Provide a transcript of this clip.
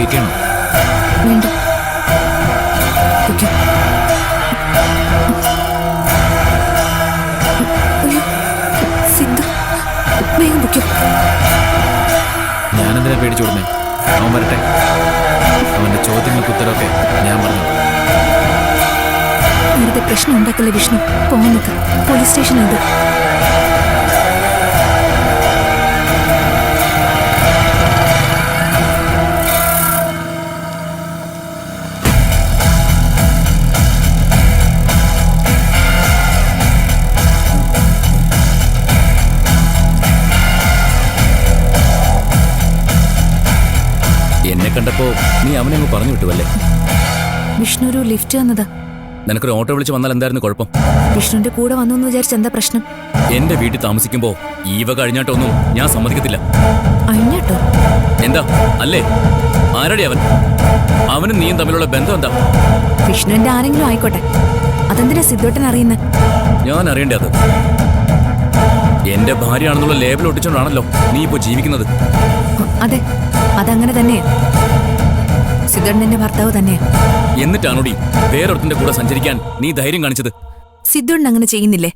Wait ചെയ്യണോ? വേണ്ട. സിദ്ധു, വേഗം പൊയ്ക്കോ. ഞാനെന്തിനാ പേടിച്ചോടുന്നേ? അവൻ വരട്ടെ. അവന്റെ ചോദ്യങ്ങൾക്ക് ഉത്തരവൊക്കെ ഞാൻ പറഞ്ഞു. വെറുതെ പ്രശ്നം ഉണ്ടാക്കല്ലേ വിഷ്ണു. പോകുന്നത് പോലീസ് സ്റ്റേഷനുണ്ട്. എന്നെ കണ്ടപ്പോ നീ അവനെ അങ്ങ് പറഞ്ഞു വിട്ടുവല്ലേ? വിഷ്ണു ഒരു ലിഫ്റ്റ് തന്നതാ. നിനക്കൊരു ഓട്ടോ വിളിച്ച് വന്നാൽ എന്തായിരുന്നു കുഴപ്പം? വിഷ്ണുവിന്റെ കൂടെ വന്നു എന്ന് വിചാരിച്ച എന്താ പ്രശ്നം? എന്റെ വീട്ടിൽ താമസിക്കുമ്പോ ഈവ കഴിഞ്ഞാട്ടൊന്നും ഞാൻ സമ്മതിക്കത്തില്ല. അഞ്ഞട്ടോ? എന്താ അല്ലേ? ആരടി അവൻ? അവനും നീയും തമ്മിലുള്ള ബന്ധം എന്താ? വിഷ്ണുവിന്റെ ആരെങ്കിലും ആയിക്കോട്ടെ, അതെന്തിനാ സിദ്ധോട്ടൻ അറിയുന്നത്? ഞാൻ അറിയണ്ടേ അത്? എന്റെ ഭാര്യയാണെന്നുള്ള ലേബൽ ഒട്ടിച്ചോണ്ടാണല്ലോ നീ ഇപ്പോ ജീവിക്കുന്നത്. അതെ, അതങ്ങനെ തന്നെയാ. സിദ്ധോട്ടന്റെ ഭർത്താവ് തന്നെയാ. എന്നിട്ടാണോടി വേറൊരുത്തിന്റെ കൂടെ സഞ്ചരിക്കാൻ നീ ധൈര്യം കാണിച്ചത്? സിദ്ധോട്ടൻ അങ്ങനെ ചെയ്യുന്നില്ലേ?